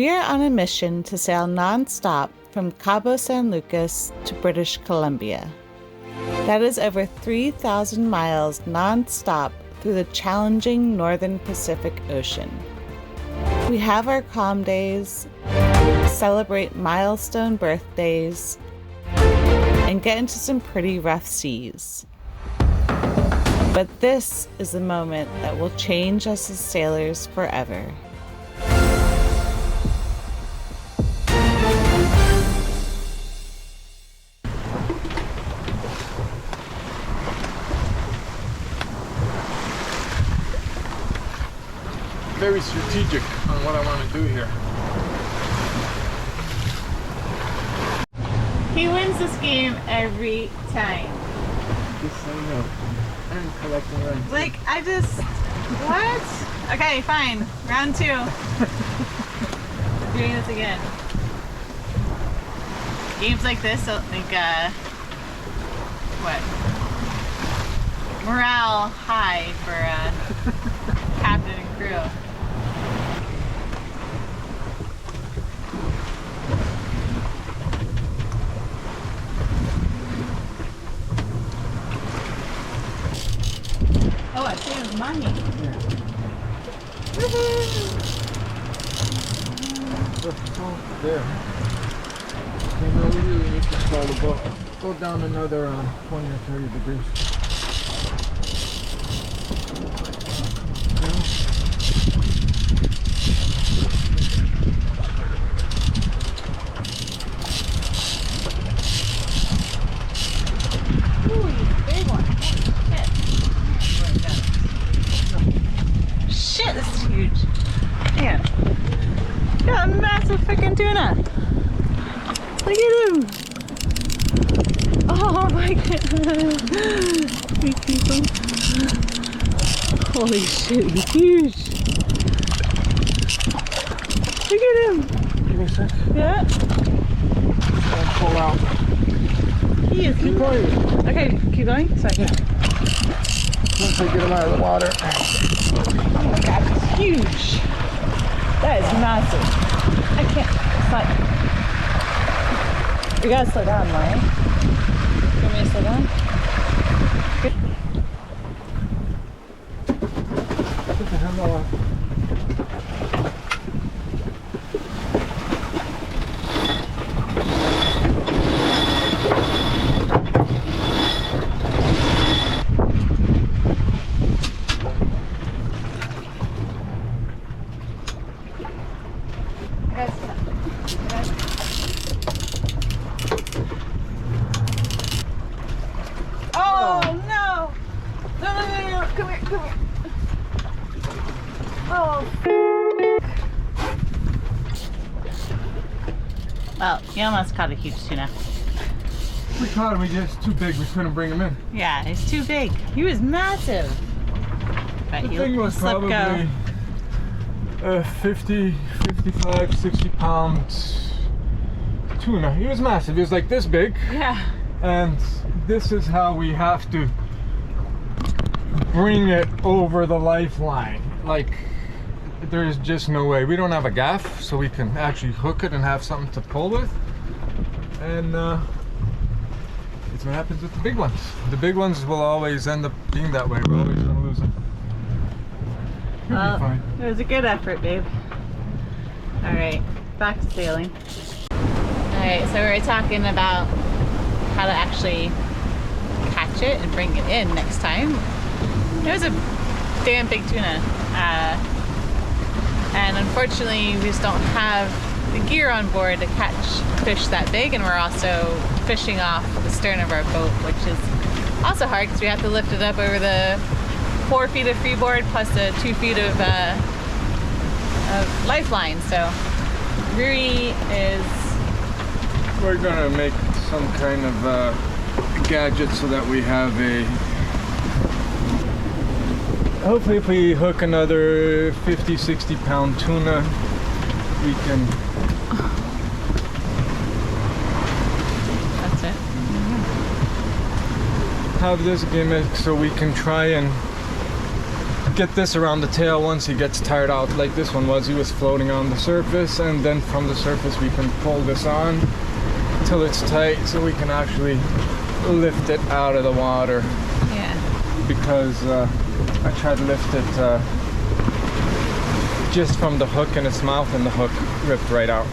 We are on a mission to sail non-stop from Cabo San Lucas to British Columbia. That is over 3,000 miles non-stop through the challenging northern Pacific Ocean. We have our calm days, celebrate milestone birthdays, and get into some pretty rough seas. But this is the moment that will change us as sailors forever. Very strategic on what I want to do here. He wins this game every time. Just so you know, I'm collecting runs. Like, I just... What? Okay, fine. Round 2. We're doing this again. Games like this don't think, what? Morale high for, captain and crew. Oh, I saved money. Yeah. Woohoo! There. You know, we really need to stall the boat. Go down another 20 or 30 degrees. Shit, this is huge. Man. Got a massive freaking tuna. Look at him. Oh my goodness. These people. Holy shit, he's huge. Look at him. Give me a sec. Yeah. I'll pull out. He is. Keep going. Okay, keep going. Sorry. Yeah. Once I get him out of the water. Oh my god, he's huge. That is massive. I can't. It's not. You gotta slow down, Maya. You want me to slow down? Good. Put the handle on. Oh no! No! Come here! Oh. Well, you almost caught a huge tuna. We caught him, he just too big, we couldn't bring him in. Yeah, he's too big. He was massive. But The he thing was let slip probably go. 50, 55, 60 pounds tuna. He was massive, he was like this big. Yeah. And this is how we have to bring it over the lifeline. Like, there's just no way. We don't have a gaff, so we can actually hook it and have something to pull with. And it's what happens with the big ones. The big ones will always end up being that way. We're always gonna lose them. You'll be fine. It was a good effort, babe. Alright, back to sailing. Alright, so we were talking about how to actually catch it and bring it in next time. It was a damn big tuna. And unfortunately, we just don't have the gear on board to catch fish that big, and we're also fishing off the stern of our boat, which is also hard because we have to lift it up over the 4 feet of freeboard plus the 2 feet of lifeline. So Rui is... We're gonna make some kind of gadget so that we have a... Hopefully if we hook another 50, 60 pound tuna, we can... That's it. have this gimmick so we can try and get this around the tail once he gets tired out, like this one was. He was floating on the surface, and then from the surface we can pull this on till it's tight so we can actually lift it out of the water. Yeah. Because I tried to lift it just from the hook in its mouth, and the hook ripped right out.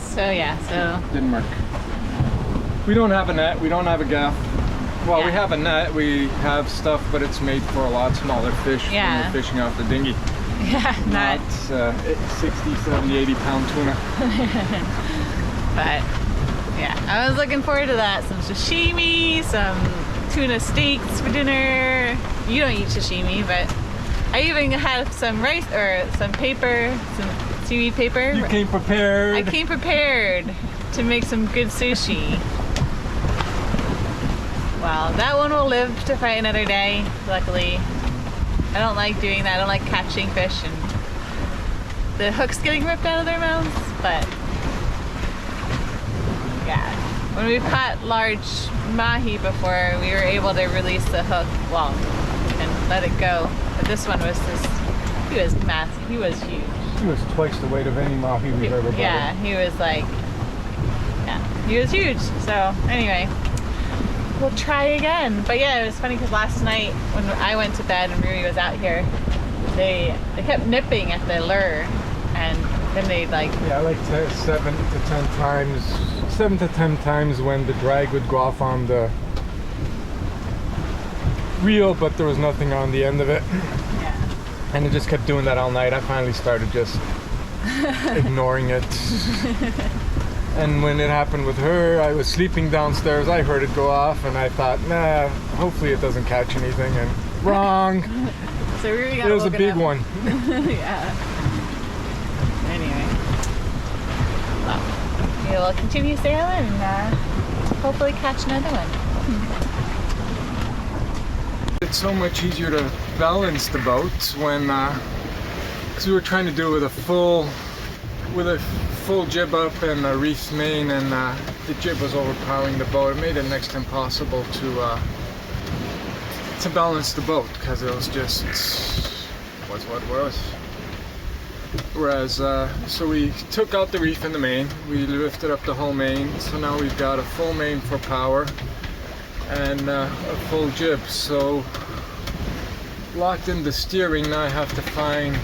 So yeah, so didn't work. We don't have a net, we don't have a gaff. Well, we have a net, we have stuff, but it's made for a lot smaller fish when we're fishing off the dinghy. Yeah, not 60, 70, 80 pound tuna. But yeah, I was looking forward to that. Some sashimi, some tuna steaks for dinner. You don't eat sashimi, but I even had some rice or some paper, some seaweed paper. You came prepared. I came prepared to make some good sushi. Well, that one will live to fight another day, luckily. I don't like doing that. I don't like catching fish and the hooks getting ripped out of their mouths, but yeah. When we caught large mahi before, we were able to release the hook, well, and let it go. But this one was just, he was massive. He was huge. He was twice the weight of any mahi we've ever bought. Yeah, he was like, yeah, he was huge. So anyway, we'll try again. But yeah, it was funny because last night when I went to bed and Rui was out here, they kept nipping at the lure, and then they like 7 to 10 times when the drag would go off on the reel, but there was nothing on the end of it. Yeah. And it just kept doing that all night. I finally started just ignoring it. And when it happened with her, I was sleeping downstairs. I heard it go off, and I thought, nah, hopefully it doesn't catch anything. And wrong. So we really got it was a big one. Yeah. Anyway, well, we will continue sailing and hopefully catch another one. It's so much easier to balance the boat when, because we were trying to do it with a full jib up and a reefed main, and the jib was overpowering the boat. It made it next to impossible to balance the boat because it was just was what it was. Whereas, so we took out the reef and the main, we lifted up the whole main, so now we've got a full main for power and a full jib. So locked in the steering, now I have to find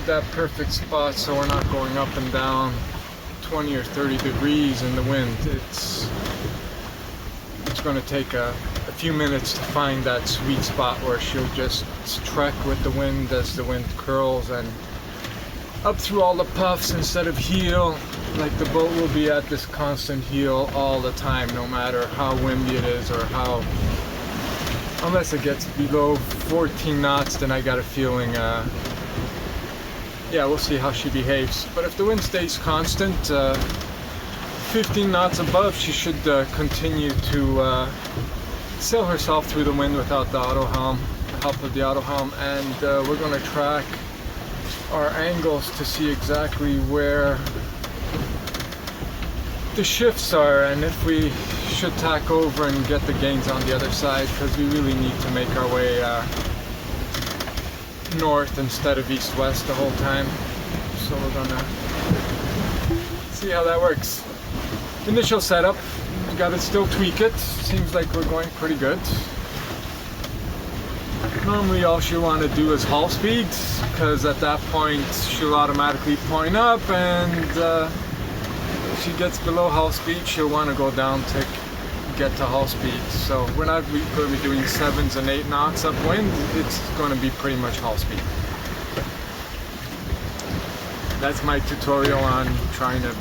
that perfect spot so we're not going up and down 20 or 30 degrees in the wind. It's going to take a few minutes to find that sweet spot where she'll just trek with the wind as the wind curls and up through all the puffs instead of heel. Like the boat will be at this constant heel all the time, no matter how windy it is or how, unless it gets below 14 knots, then I got a feeling, yeah, we'll see how she behaves. But if the wind stays constant, 15 knots above, she should continue to sail herself through the wind without the auto-helm, the help of the auto-helm. And we're going to track our angles to see exactly where the shifts are and if we should tack over and get the gains on the other side, because we really need to make our way north instead of east-west the whole time. So we're gonna see how that works. Initial setup, we gotta still tweak it. Seems like we're going pretty good. Normally all she'll want to do is hull speed, because at that point she'll automatically point up, and if she gets below hull speed she'll want to go down to get to hull speed. So we're not going to be doing 7s and 8 knots upwind. It's going to be pretty much hull speed. That's my tutorial on trying to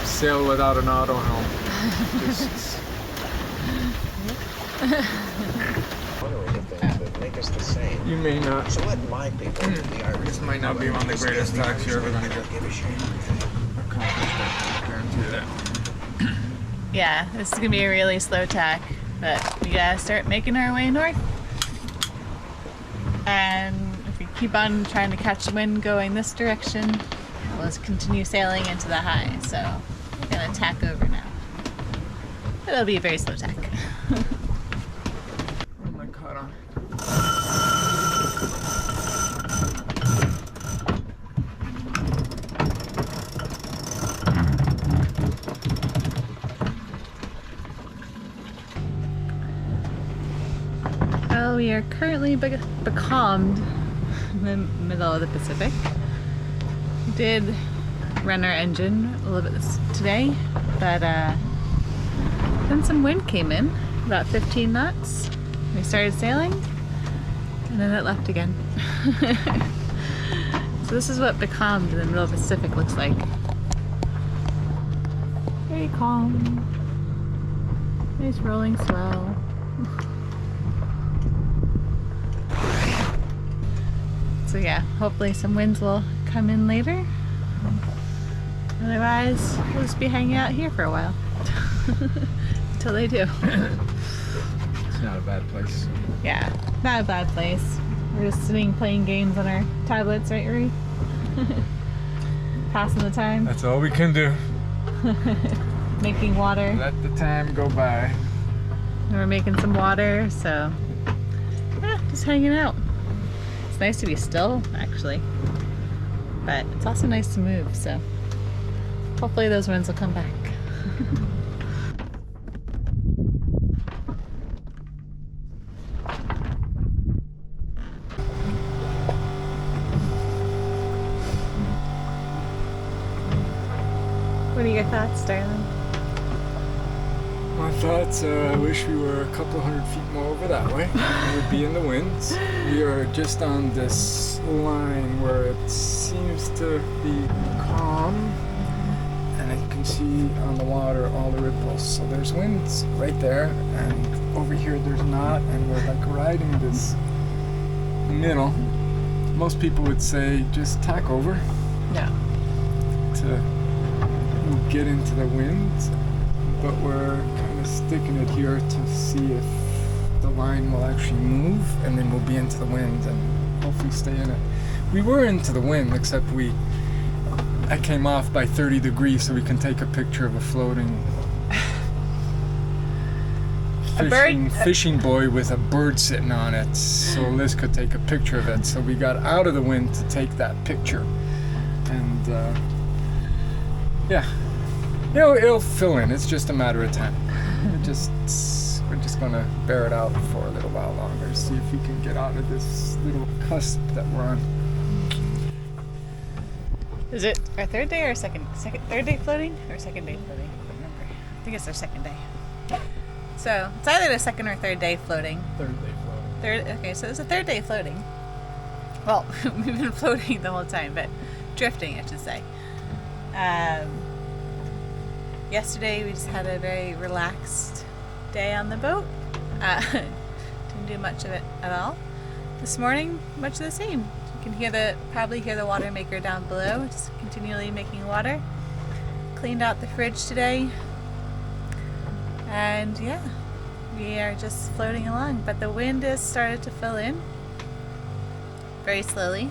sail without an auto-helm. Make us the same. You may not. So let my people do the art. This might not be one of the greatest tacks you're ever going to get accomplished. I guarantee that. Yeah, this is gonna be a really slow tack, but we gotta start making our way north. And if we keep on trying to catch the wind going this direction, we'll just continue sailing into the high. So we're gonna tack over now. It'll be a very slow tack. Well, we are currently becalmed in the middle of the Pacific. We did run our engine a little bit today, but then some wind came in, about 15 knots. We started sailing, and then it left again. So this is what becalmed in the middle of the Pacific looks like. Very calm. Nice rolling swell. So yeah, hopefully some winds will come in later. Otherwise, we'll just be hanging out here for a while. Until they do. It's not a bad place. Yeah, not a bad place. We're just sitting playing games on our tablets, right, Yuri? Passing the time. That's all we can do. Making water. Let the time go by. We're making some water, so yeah, just hanging out. It's nice to be still, actually, but it's also nice to move, so hopefully those winds will come back. What are your thoughts, darling? My thoughts, I wish we were a couple hundred feet more over that way. We would be in the winds. We are just on this line where it seems to be calm, and you can see on the water all the ripples. So there's winds right there, and over here there's not, and we're like riding this middle. Most people would say just tack over Yeah. to get into the winds, but we're kind of sticking it here to see if the line will actually move, and then we'll be into the wind and hopefully stay in it. We were into the wind, except I came off by 30 degrees so we can take a picture of a floating fishing buoy with a bird sitting on it, so Liz could take a picture of it. So we got out of the wind to take that picture, and yeah, it'll fill in. It's just a matter of time. We're just gonna bear it out for a little while longer, see if we can get out of this little cusp that we're on. Is it our third day or third day floating or second day floating? I don't remember. I think it's our second day. So it's either the second or third day floating. Third day floating. Okay, so it's a third day floating. Well, we've been floating the whole time, but drifting, I should say. Yesterday we just had a very relaxed day on the boat. Didn't do much of it at all. This morning, much of the same. You can probably hear the water maker down below, just continually making water. Cleaned out the fridge today. And yeah, we are just floating along, but the wind has started to fill in very slowly,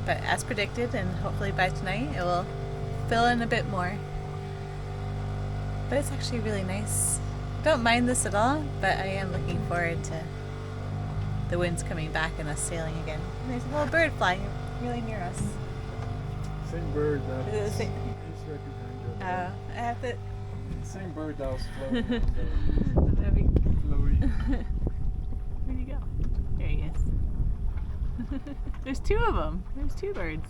but as predicted, and hopefully by tonight it will fill in a bit more. But it's actually really nice. Don't mind this at all, but I am looking forward to the winds coming back and us sailing again. And there's a little bird flying really near us. Same bird that Is it the same? is right behind you. I have to. Same bird that was floating. That'd be- Floaty. Where'd he go? There he is. There's two of them. There's two birds.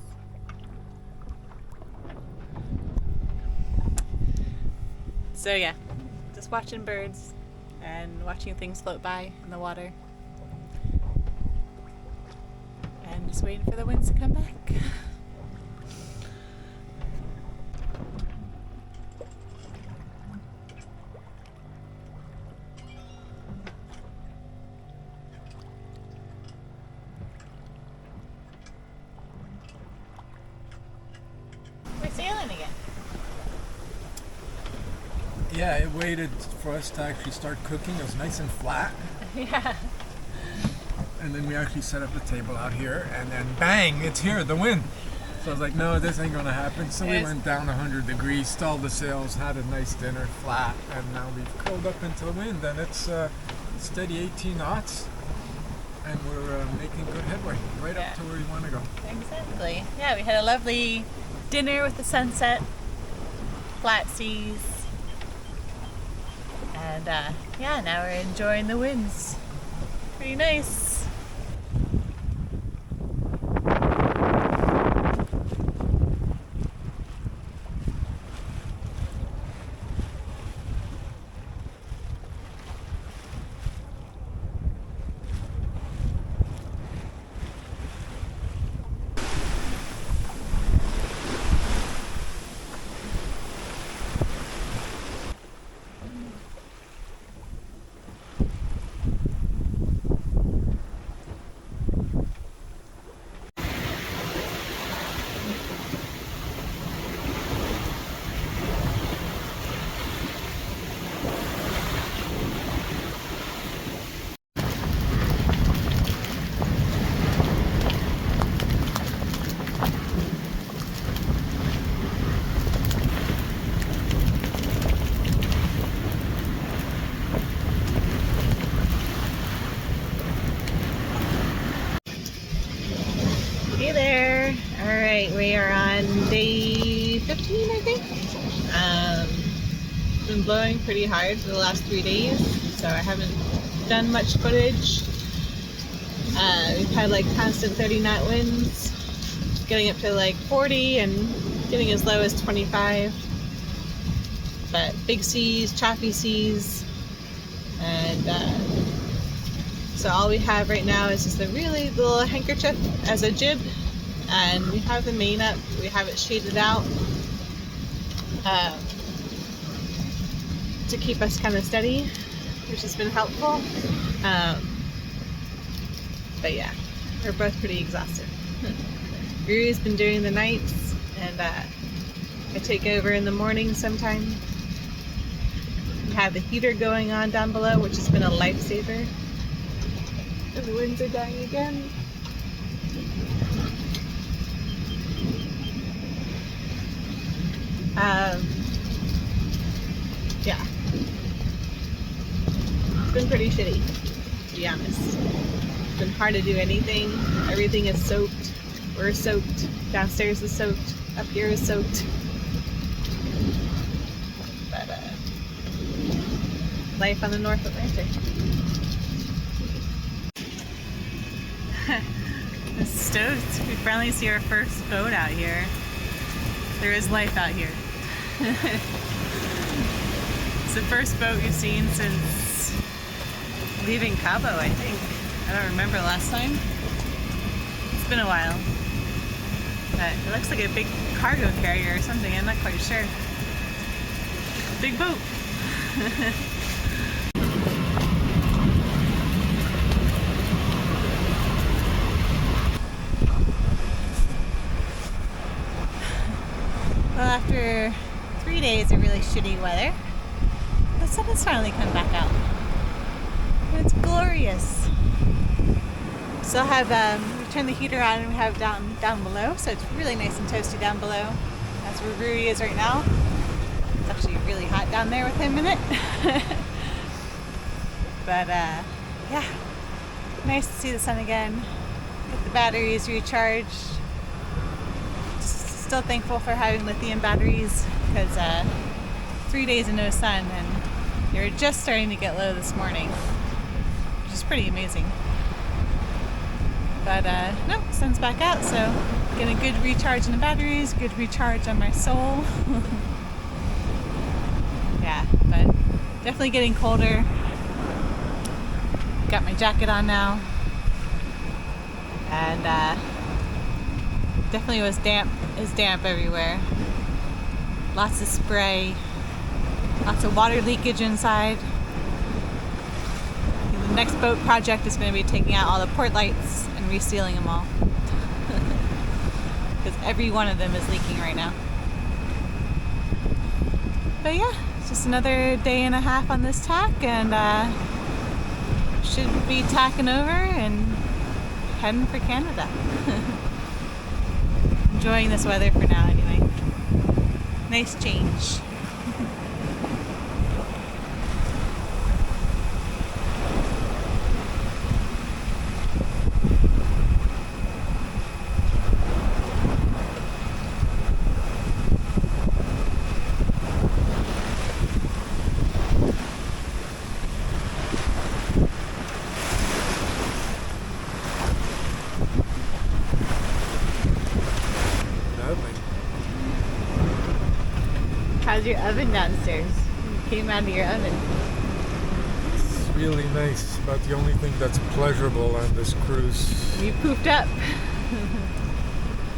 So yeah, just watching birds and watching things float by in the water. And just waiting for the winds to come back. We're sailing again. Yeah, it waited for us to actually start cooking. It was nice and flat. Yeah. And then we actually set up the table out here, and then bang, it's here, the wind. So I was like, no, this ain't gonna happen. So we went down 100 degrees, stalled the sails, had a nice dinner, flat, and now we've curled up into the wind, and it's steady 18 knots, and we're making good headway, right up to where we want to go. Exactly. Yeah, we had a lovely dinner with the sunset, flat seas, and yeah, now we're enjoying the winds. Pretty nice. Hey there. All right, we are on day 15, I think. It's been blowing pretty hard for the last 3 days, so I haven't done much footage. We've had like constant 30 knot winds, getting up to like 40 and getting as low as 25. But big seas, choppy seas, and so all we have right now is just a really little handkerchief as a jib, and we have the main up. We have it shaded out to keep us kind of steady, which has been helpful. But yeah, we're both pretty exhausted. Rui's been doing the nights, and I take over in the morning sometime. We have the heater going on down below, which has been a lifesaver. And the winds are dying again. Yeah. It's been pretty shitty, to be honest. It's been hard to do anything. Everything is soaked. We're soaked. Downstairs is soaked. Up here is soaked. But, life on the North Atlantic. I'm stoked. We finally see our first boat out here. There is life out here. It's the first boat we've seen since leaving Cabo, I think. I don't remember last time. It's been a while. But it looks like a big cargo carrier or something. I'm not quite sure. Big boat. Well, after 3 days of really shitty weather, the sun has finally come back out. And it's glorious. Still have, we turned the heater on and we have down below, so it's really nice and toasty down below. That's where Rui is right now. It's actually really hot down there with him in it. But, yeah, nice to see the sun again. Get the batteries recharged. Still thankful for having lithium batteries, because 3 days of no sun and they were just starting to get low this morning, which is pretty amazing. But no, sun's back out, so getting a good recharge in the batteries, good recharge on my soul. Yeah, but definitely getting colder. Got my jacket on now, and definitely was damp. It's damp everywhere. Lots of spray, lots of water leakage inside. The next boat project is going to be taking out all the port lights and resealing them all. Because every one of them is leaking right now. But yeah, it's just another day and a half on this tack, and should be tacking over and heading for Canada. Enjoying this weather for now anyway. Nice change. How's your oven downstairs? You came out of your oven. It's really nice, about the only thing that's pleasurable on this cruise. You pooped up.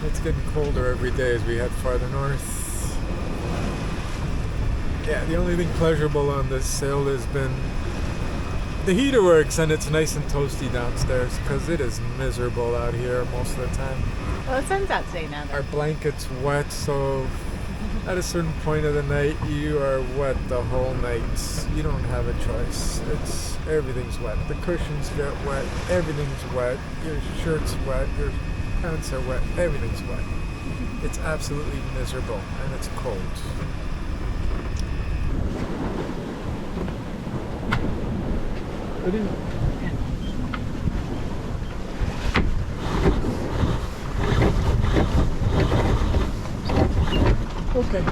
It's getting colder every day as we head farther north. Yeah, the only thing pleasurable on this sail has been the heater works and it's nice and toasty downstairs because it is miserable out here most of the time. Well, the sun's out today now, though. Our blanket's wet, so at a certain point of the night, you are wet the whole night. You don't have a choice. Everything's wet. The cushions get wet. Everything's wet. Your shirt's wet. Your pants are wet. Everything's wet. It's absolutely miserable, and it's cold. Ready? Okay.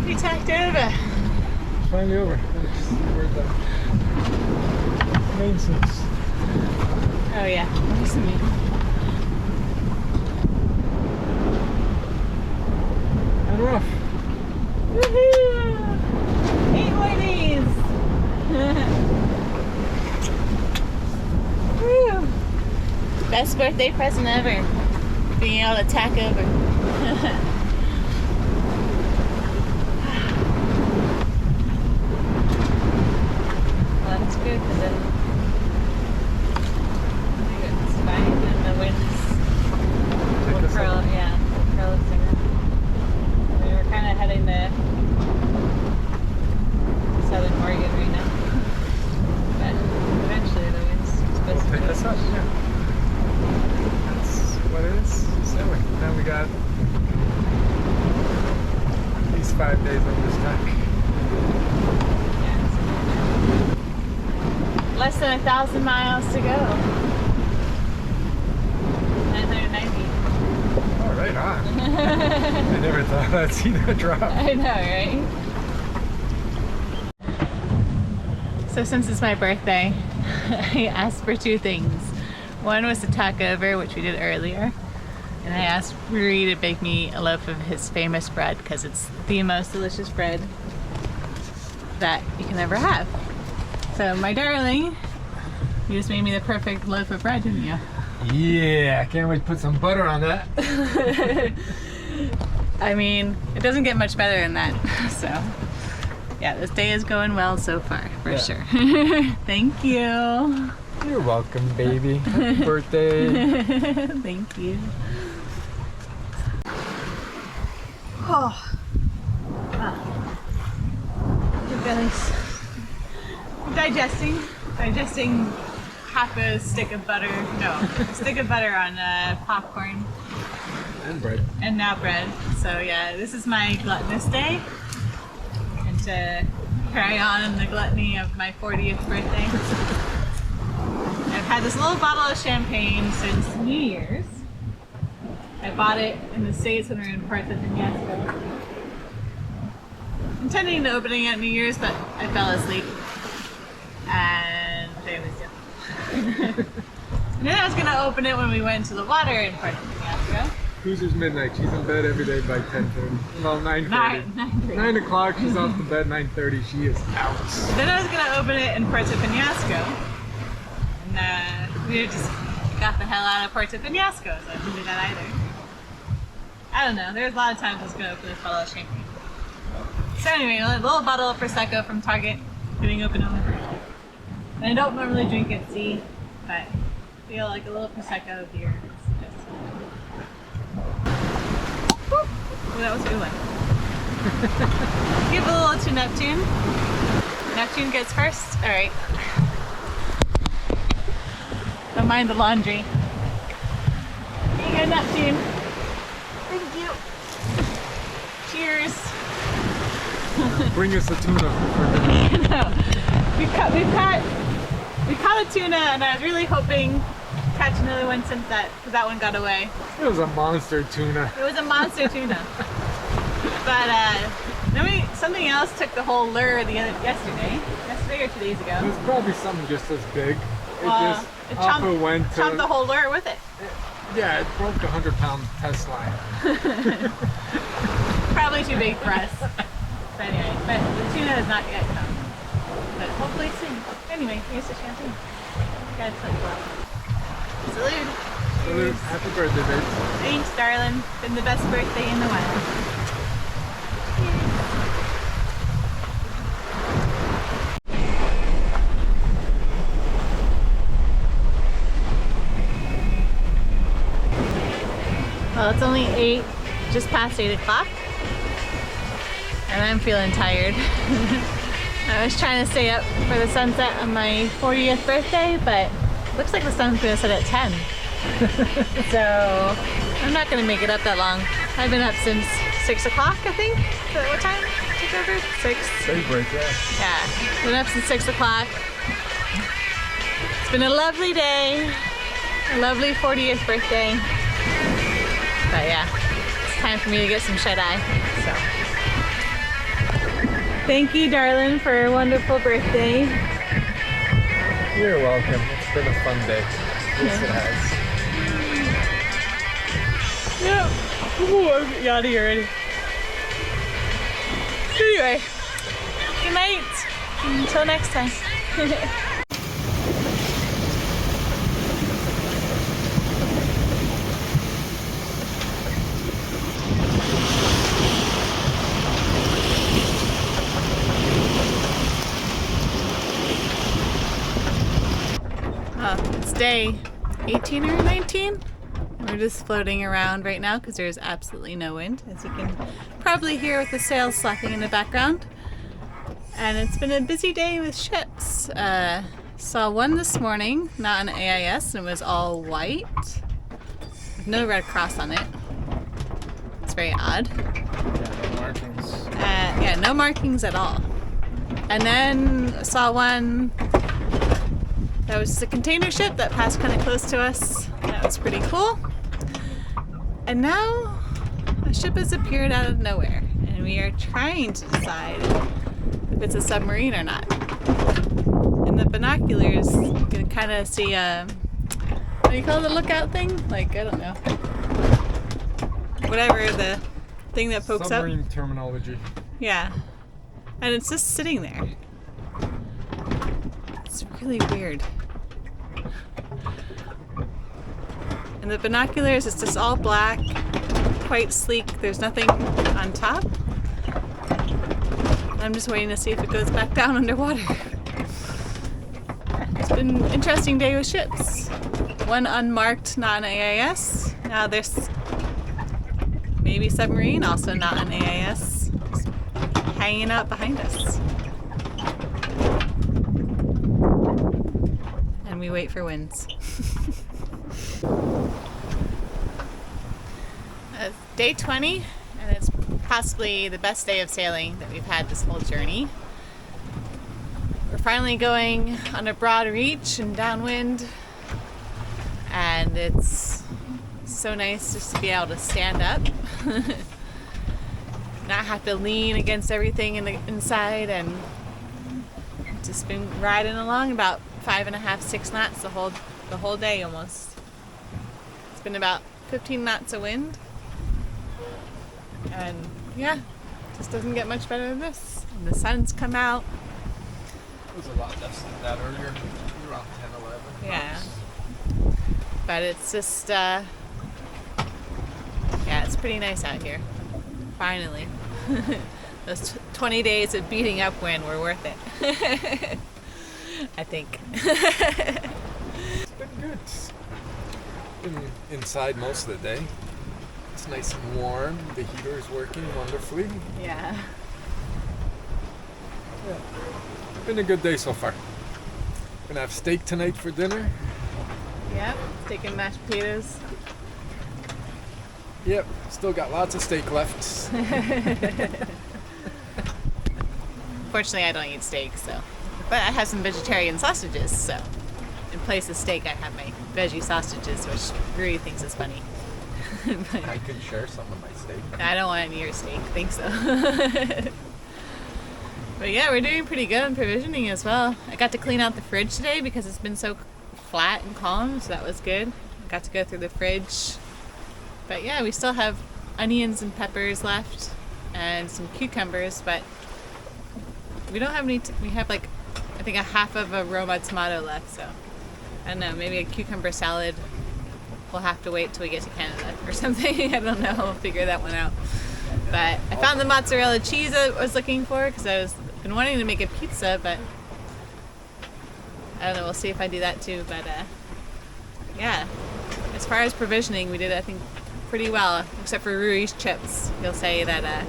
You tacked over. Finally over. Where's the mainsails? Oh yeah, there's some meat. And we're off. Woohoo! 8 more days! Woo! Best birthday present ever. Being able to tack over. Well, that's good because then it's fine and the winds will curl, yeah, will curl us around. We were kind of heading to southern Oregon right now, but eventually the wind's supposed to Take be us up, yeah. That's what it is. Sailing. Now we got at least 5 days on this deck. less than 1,000 miles to go. 990. Oh, right on. I never thought I'd see that drop. I know, right? So since it's my birthday, I asked for 2 things. One was to tack over, which we did earlier. And I asked Rui to bake me a loaf of his famous bread because it's the most delicious bread that you can ever have. So my darling, you just made me the perfect loaf of bread, didn't you? Yeah, I can't wait to put some butter on that. I mean, it doesn't get much better than that. So yeah, this day is going well so far, for sure. Thank you. You're welcome, baby. Happy birthday. Thank you. Oh. Your belly's digesting half a stick of butter, a stick of butter on popcorn. And bread. And now bread. So yeah, this is my gluttonous day. And to carry on in the gluttony of my 40th birthday, I've had this little bottle of champagne since New Year's. I bought it in the States when we were in Puerto Penasco. Intending to open it at New Year's, but I fell asleep. And today was different. And then I was going to open it when we went to the water in Puerto Penasco. Cruiser's midnight. She's in bed every day by 10:30. Well, 9:30. 9 o'clock, she's off to bed. 9:30, she is out. Then I was going to open it in Puerto Penasco. And we just got the hell out of Puerto Penasco, so I didn't do that either. I don't know. There's a lot of times I was going to open this bottle of champagne. So anyway, a little bottle of Prosecco from Target, getting open on the first. And I don't normally drink at sea, but I feel like a little Prosecco here is just... Woo! Oh, that was a good one. Give a little to Neptune. Neptune gets first. All right. Don't mind the laundry. Here you go, Neptune. Thank you. Cheers. Bring us a tuna for dinner. No, we caught a tuna, and I was really hoping to catch another one since that one got away. It was a monster tuna. It was a monster tuna. But then something else took the whole lure yesterday. yesterday or 2 days ago. There's probably something just as big. It went to, chomped the whole lure with it. Yeah, it broke a 100-pound test line. Probably too big for us. But anyway, but the tuna has not yet come. But hopefully soon. Anyway, here's the champagne. Gotta tell you what. Salute. Salute. Happy birthday, babe. Thanks, darling. Been the best birthday in the wild. Well, it's only just past 8 o'clock, and I'm feeling tired. I was trying to stay up for the sunset on my 40th birthday, but looks like the sun's gonna set at 10. So I'm not gonna make it up that long. I've been up since 6 o'clock, I think. Is that what time? Took over? 6? Daybreak, yeah. Yeah, been up since 6 o'clock. It's been a lovely day, a lovely 40th birthday. But yeah, it's time for me to get some shut-eye. So, thank you, darling, for a wonderful birthday. You're welcome. It's been a fun day. Yes, it has. Yeah. Ooh, I'm yawning already. Anyway, good night. Until next time. It's day 18 or 19. We're just floating around right now because there's absolutely no wind, as you can probably hear with the sails slapping in the background. And it's been a busy day with ships. Saw one this morning, not on AIS, and it was all white with no red cross on it. It's very odd. Yeah, no markings. Yeah, no markings at all. And then saw one that was just a container ship that passed kind of close to us. That was pretty cool. And now a ship has appeared out of nowhere, and we are trying to decide if it's a submarine or not. In the binoculars, you can kind of see a, what do you call the lookout thing? Like, I don't know. Whatever the thing that pokes up. Submarine terminology. Yeah. And it's just sitting there. It's really weird. And the binoculars, it's just all black, quite sleek. There's nothing on top. I'm just waiting to see if it goes back down underwater. It's been an interesting day with ships. One unmarked, not an AIS. Now there's maybe submarine, also not an AIS, just hanging out behind us. And we wait for winds. Day 20, and it's possibly the best day of sailing that we've had this whole journey. We're finally going on a broad reach and downwind, and it's so nice just to be able to stand up, not have to lean against everything in the inside, and just been riding along about 5.5, 6 knots the whole day almost. It's been about 15 knots of wind. And yeah, just doesn't get much better than this. And the sun's come out. It was a lot less than that earlier, around 10, 11. Yeah. But it's just, yeah, it's pretty nice out here. Finally. Those 20 days of beating up wind were worth it. I think. It's been good. Been inside most of the day. It's nice and warm. The heater is working wonderfully. Yeah. Yeah. Been a good day so far. Gonna have steak tonight for dinner. Yep, steak and mashed potatoes. Yep, still got lots of steak left. Fortunately, I don't eat steak, so. But I have some vegetarian sausages, so. In place of steak, I have my veggie sausages, which Rui thinks is funny. I can share some of my steak. I don't want any of your steak. Thanks, though. But But yeah, we're doing pretty good on provisioning as well. I got to clean out the fridge today because it's been so flat and calm, so that was good. I got to go through the fridge. But yeah, we still have onions and peppers left and some cucumbers, but we don't have any, we have like, I think a half of a Roma tomato left, so I don't know, maybe a cucumber salad. We'll have to wait till we get to Canada or something. I don't know, we'll figure that one out. But I found the mozzarella cheese I was looking for because I was been wanting to make a pizza, but I don't know, we'll see if I do that too. But yeah, as far as provisioning, we did, I think, pretty well, except for Rui's chips. He'll say that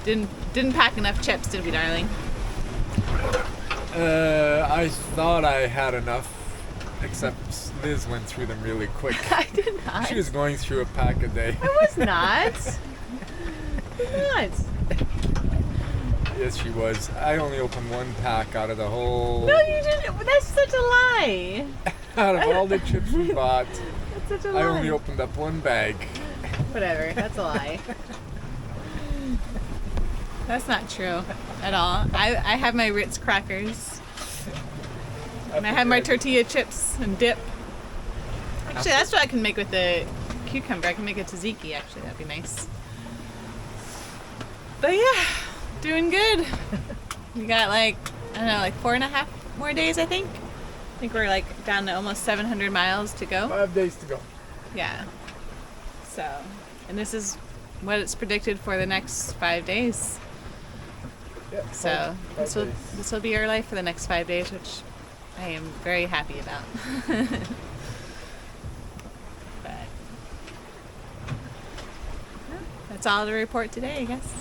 didn't pack enough chips, did we, darling? I thought I had enough, except Liz went through them really quick. I did not. She was going through a pack a day. I was not. I was not. Yes, she was. I only opened one pack out of the whole... No, you didn't. That's such a lie. Out of all the chips we bought, That's such a lie. I only opened up one bag. Whatever, that's a lie. That's not true at all. I have my Ritz crackers. And I have my tortilla chips and dip. Actually, that's what I can make with the cucumber. I can make a tzatziki, actually. That'd be nice. But yeah, doing good. We got like, I don't know, like 4.5 more days, I think. I think we're like down to almost 700 miles to go. 5 days to go. Yeah. So, and this is what it's predicted for the next 5 days. Yeah, So five days. this will be our life for the next 5 days, which I am very happy about. But yeah, that's all to report today, I guess.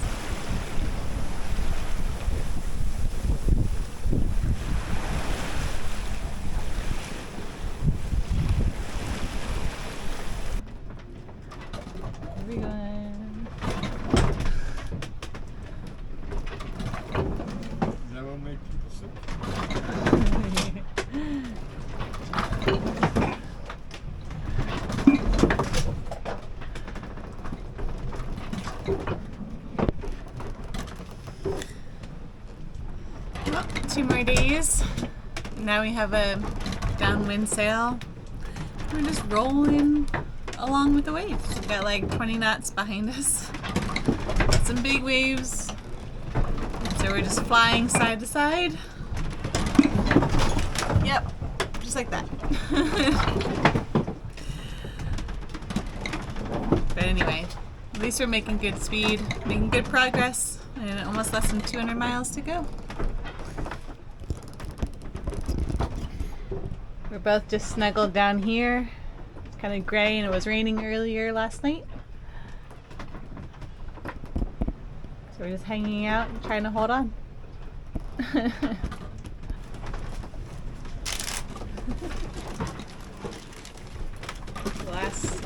Where are we going? That will make people sick. Well, 2 more days. Now we have a downwind sail. We're just rolling along with the waves. We've got like 20 knots behind us. Some big waves. So we're just flying side to side. Yep, just like that. But anyway, at least we're making good speed, making good progress, and almost less than 200 miles to go. We're both just snuggled down here. It's kind of gray and it was raining earlier last night. So we're just hanging out and trying to hold on. Glass.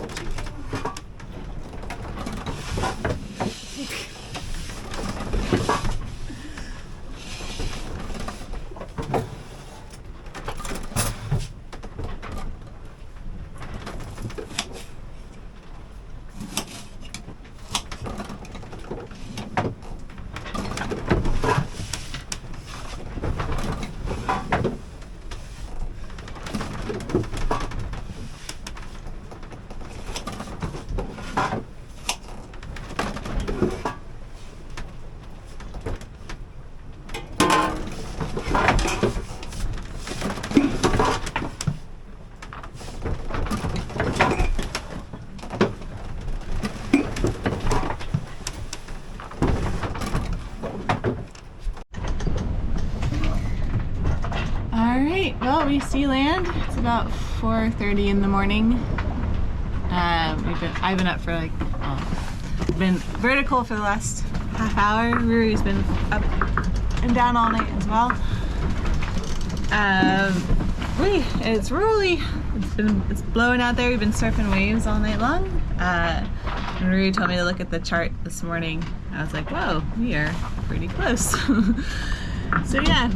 Alright, well, we see land. It's about 4:30 in the morning. I've been up for like, been vertical for the last half hour. Rui's been up and down all night as well. It's really, it's blowing out there. We've been surfing waves all night long. And Rui told me to look at the chart this morning. I was like, whoa, we are pretty close. So yeah,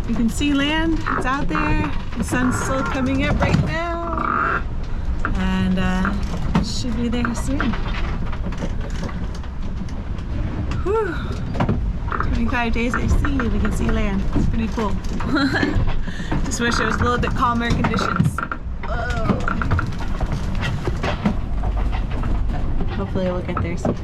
you can see land, it's out there. The sun's still coming up right now. And it should be there soon. Whew. 25 25 days at sea, we can see land. It's pretty cool. Just wish it was a little bit calmer conditions. Whoa. Hopefully we'll get there soon.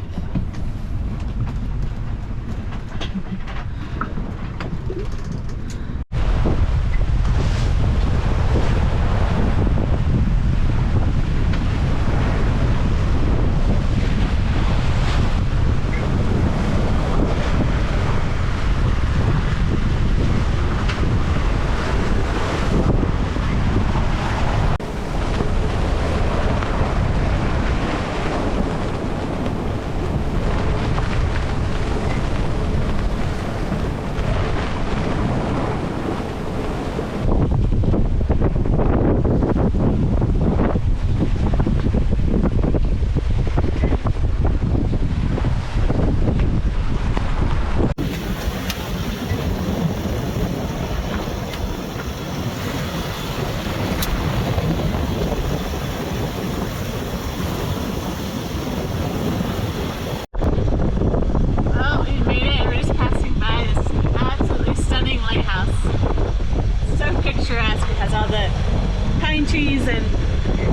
Trees and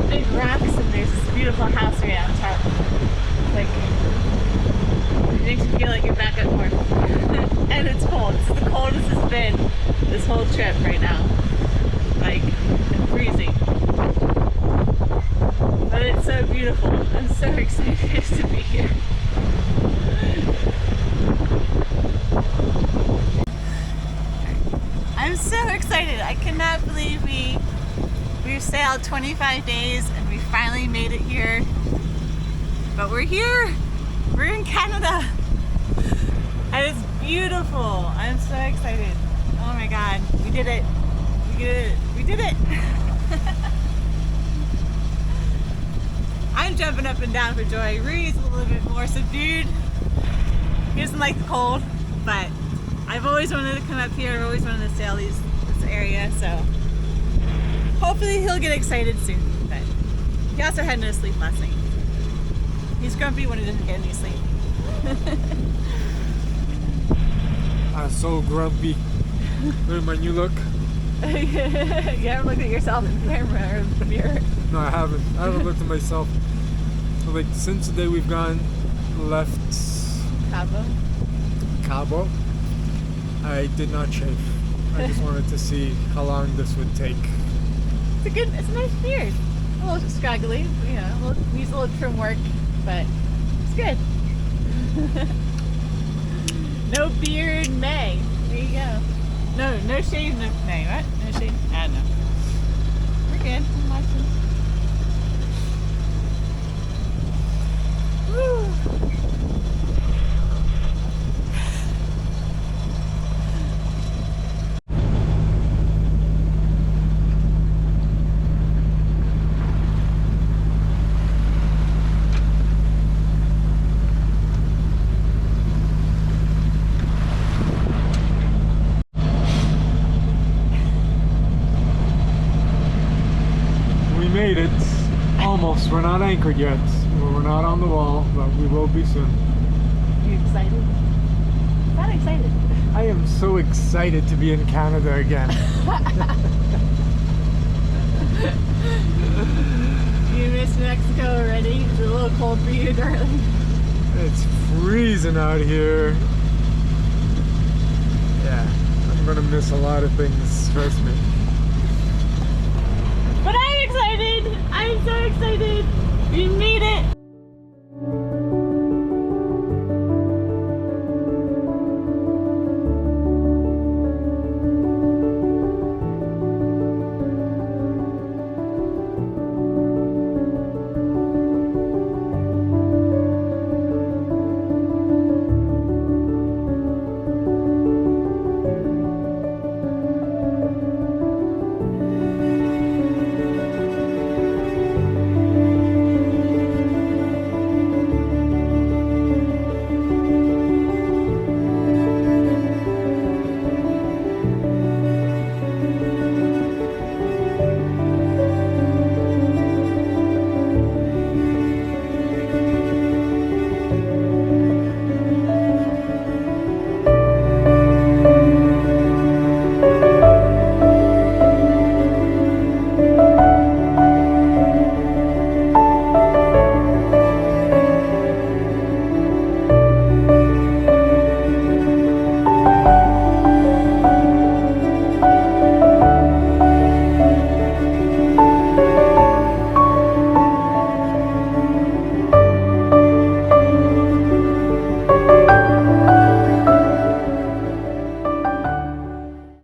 big rocks, and there's this beautiful house right on top. Like, it makes you feel like you're back up north. And it's cold. It's the coldest it's been this whole trip right now. Like, it's freezing. But it's so beautiful. I'm so excited to be here. I'm so excited. I cannot believe we've sailed 25 days and we finally made it here. But we're here. We're in Canada. And it's beautiful. I'm so excited. Oh my God. We did it. We did it. We did it. I'm jumping up and down for joy. Rui's a little bit more subdued. He doesn't like the cold, but I've always wanted to come up here. I've always wanted to sail this area, so hopefully he'll get excited soon. But he also had no sleep last night. He's grumpy when he doesn't get any sleep. I'm so grumpy. Look at my new look. You haven't looked at yourself in the camera or the mirror. No, I haven't. I haven't looked at myself. Like, since the day we've left Cabo, I did not shave. I just wanted to see how long this would take. It's a nice beard. A little scraggly, you know, needs a little trim work, but it's good. No beard May. There you go. No shave no May, what? No shave? I don't know. We're good. I'm watching. Woo! Made it. Almost. We're not anchored yet. We're not on the wall, but we will be soon. You excited? Not excited. I am so excited to be in Canada again. You miss Mexico already? It's a little cold for you, darling. It's freezing out here. Yeah, I'm gonna miss a lot of things, trust me. But I'm excited! I'm so